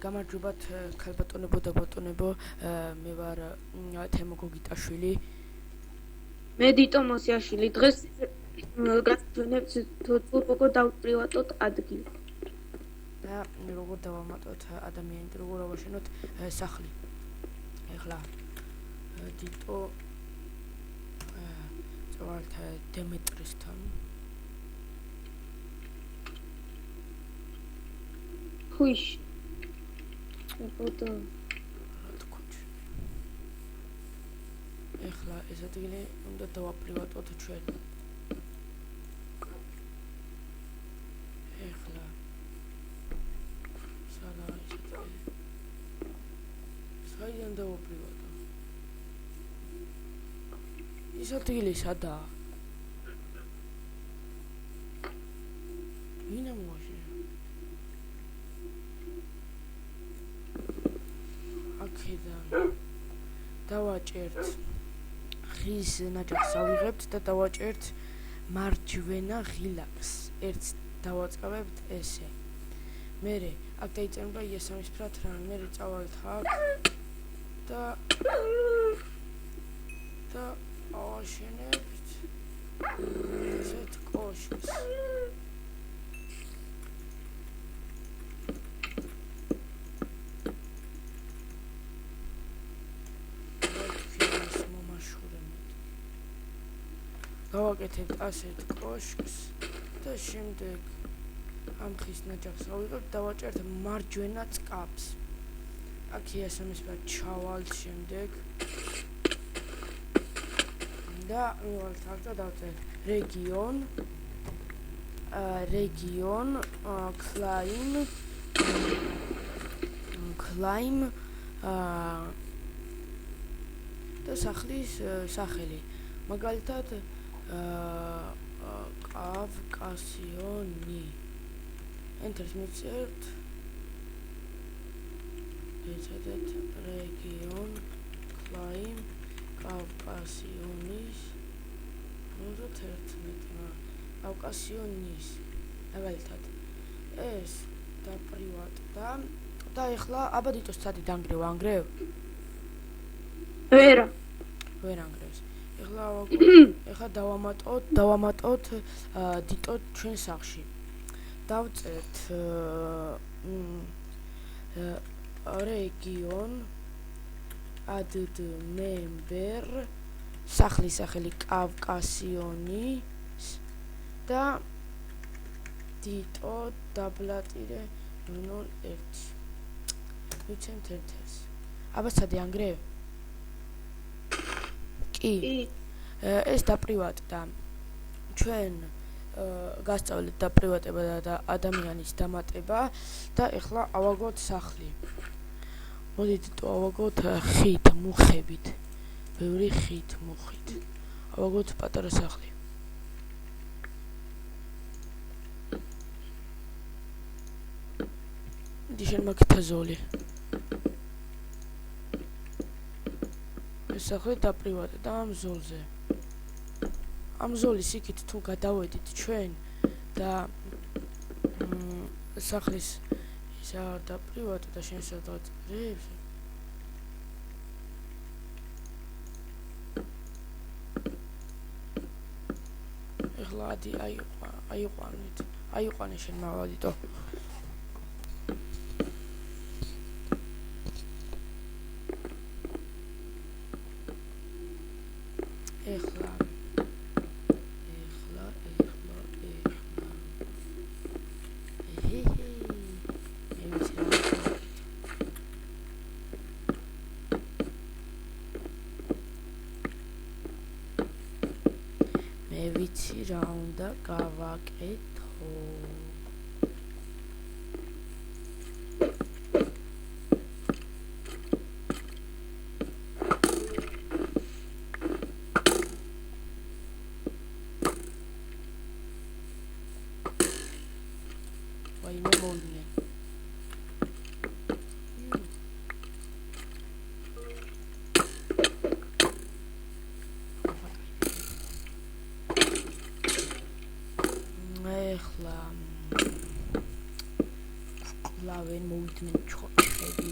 გამარჯობათ ქალბატონებო და ბატონებო, მე ვარ თემო გოგიტაშვილი. მე დიტო მოსიაშვილი. დღეს გასვენებთ თუ როგორ დავპრივატოთ ადგილი და როგორ დავამატოთ ადამიანით, როგორ ავაშენოთ სახლი. ეხლა დიტო წავალთ დემეტრისთან. ხუიშ ეხლა ეს ადგილი უნდა დავაპრივატოთ ჩვენ. ეხლა სადაა ეს ადგილი? საიდან დავაპრივატო? ეს ადგილი სადაა? ვინ ამოაშენა? აქედან დავაჭერთ ხის ნაჯახს ავიღებთ და დავაჭერთ მარჯვენა ღილაკს. ერთს დავაწყებებთ ესე. მერე აქ დაიწერება იესამისფრად რამ. მერე წავალთ აქ და ავაშენებთ ესეთ კოშკს. გავაკეთებთ ასეთ კოშკს და შემდეგ ამ ხის ნაჯახს ავიღებთ, დავაჭერთ მარჯვენა წყაბს. აქ იესამისფრად ჩავალთ შემდეგ და მივალთ აქ და დავწერთ რეგიონ კლაიმ და სახლის სახელი. მაგალითად კავკასიონი. ენტერს მიწერთ. ეცადეთ რეგიონ კლაიმ კავკასიონის 11 კავკასიონის. მაგალითად ეს დაპრივატდა და ეხლა აბადიტოს სადი დანგრევ ანგრევ? ვერ ანგრევს. ეხლა დავამატოთ დიტო ჩვენ სახლში. დავწერთ რეგიონ ადმემბერ სახლის სახელი კავკასიონის და დიტო დაბლატირე 01. ვიცემთ ერთ-ერთს. აბაცადი ანგრევ? კი. ეს დაპრივატდა. ჩვენ გასწავლეთ დაპრივატება და ადამიანის დამატება და ეხლა ავაგოთ სახლი. მოდით ავაგოთ ხით, მუხებით. ბევრი ხით, მუხით. ავაგოთ პატარა სახლი. დიშენ მაგთაზოლი. ეს სახლი დაპრივატდა ამ ზოლზე. ამ ზოლის იქით თუ გადავედით ჩვენ და სახლის ისა დაპრივატდა შენ სადღაც რებს. ეხლა აიყვანე შენ მავადიტო. ეხლა მე ვიცი რა უნდა გავაკეთო. ვაიმე მოვლინე. ეხლა კლავენ, მოვიდნენ ჩხოთები.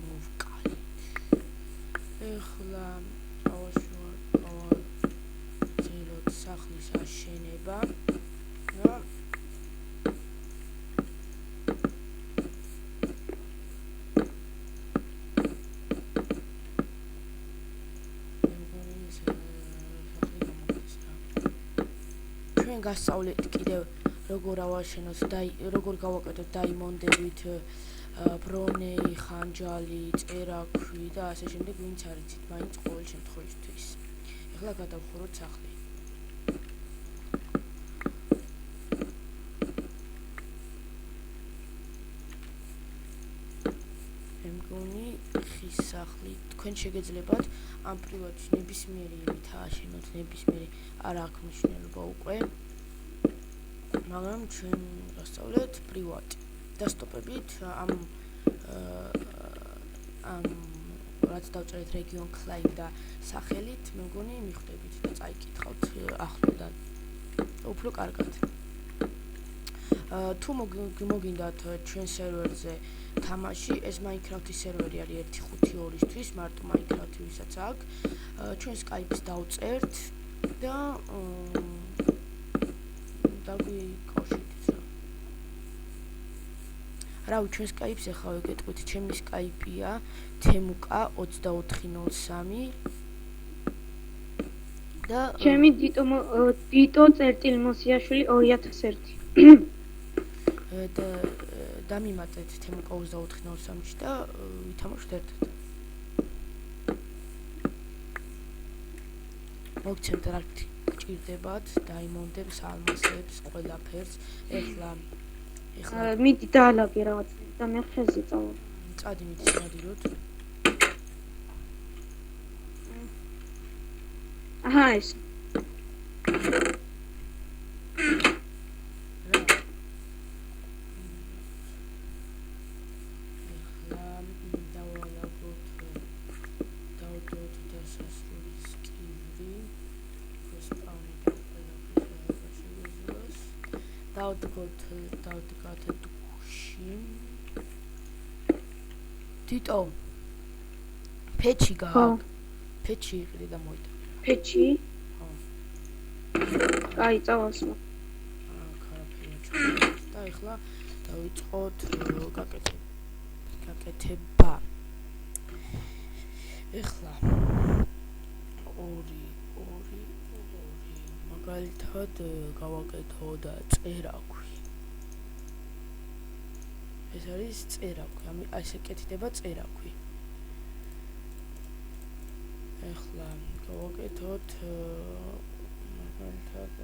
მოვკალი. ეხლა ავაშვა სახლის აშენება და ჩვენ გასწავლეთ კიდევ როგორ ავაშენოთ და როგორ გავაკეთოთ დაიმონდებით ბრონე, ხანჯალი, წერაქვი და ასე შემდეგ, ვინც არ იცით, მაინც ყოველ შემთხვევისთვის. ეხლა გადავხუროთ სახლი. მე მგონი ხის სახლი თქვენ შეგეძლებათ ამ პრივატში ნებისმიერი იმით ააშენოთ, ნებისმიერი არ აქვს მნიშვნელობა უკვე. მაგრამ ჩვენ გასწავლეთ პრივატი. დასტოპებით ამ რაც დავწერეთ რეგიონ კლაიმ და სახელით, მე მგონი მიხვდებით და წაიკითხავთ ახლოდან. უფრო კარგად. თუ მოგინდათ ჩვენ სერვერზე თამაში, ეს Minecraft-ის სერვერი არის 1.5.2-ისთვის, მარტო Minecraft-ი ვისაც აქვს. ჩვენ Skype-ს დავწერთ და დაგვიკავშირდით რა. რავი, ჩვენ Skype-ს ახლა ვეკეთყვით, ჩემი Skype-ია თემუკა 2403 და ჩემი დიტო წერტილ-მოსიაშვილი 2001. და დამიმატეთ თემუკა 2403-ში და ვითამაშოთ ერთად. მოგცემთ რა გჭირდებათ, დაიმონდებს, ალმასებს, ყველაფერს. ეხლა მიდი დაალაგე რაღაც და მე ხეზე წავალ. წადი მიდის მოდიროთ. აჰა ეს. დავდგათ დუში. თიტო. ფეჩი გააკ. ფეჩი იყიდე და მოიდა. ფეჩი? ხო. აი, წავალსო. კარაფია. და ეხლა დავიწყოთ გაკეთება. ეხლა 2 მაგალითად გავაკეთო და წერაქვი. ეს არის წერაქვი, ასე კეთდება წერაქვი. ეხლა გავაკეთოთ მაგალითად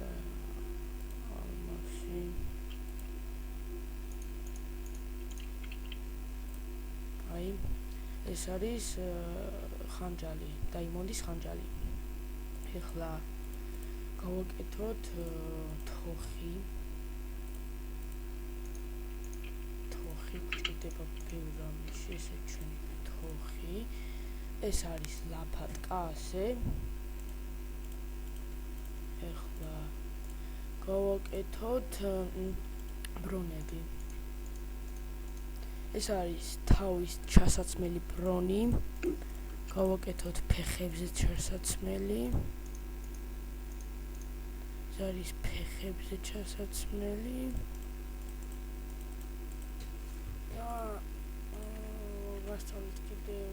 ალმასი. აი, ეს არის ხანჯალი, დაიმონდის ხანჯალი. ეხლა გავაკეთოთ თოხი გვჭირდება ბევრ რამეში, ესე ჩვენი თოხი. ეს არის ლაფატკა, ასე. ეხლა გავაკეთოთ ბრონები. ეს არის თავის ჩასაცმელი ბრონი. გავაკეთოთ ფეხებზე ჩასაცმელი. ეს არის ფეხებზე ჩასაცმელი. ვასწავლეთ კიდევ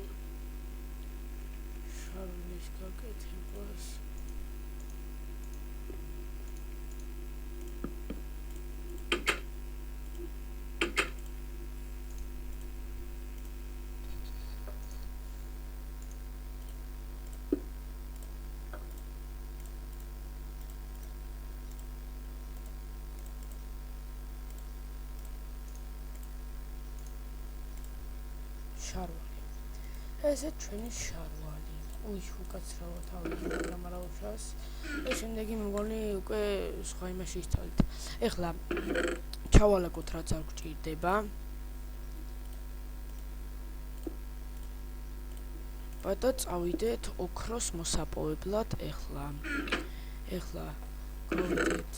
შარვის გაკეთებას. შარვალი. ესე ჩვენი შარვალი. უკაცრავა თავი გამარავშას. და შემდეგი მეგონი უკვე სხვა იმაში ისწავლეთ. ეხლა ჩავალაგოთ რაც არ გვჭირდება. და წავიდეთ ოქროს მოსაპოვებლად. ეხლა გავიდეთ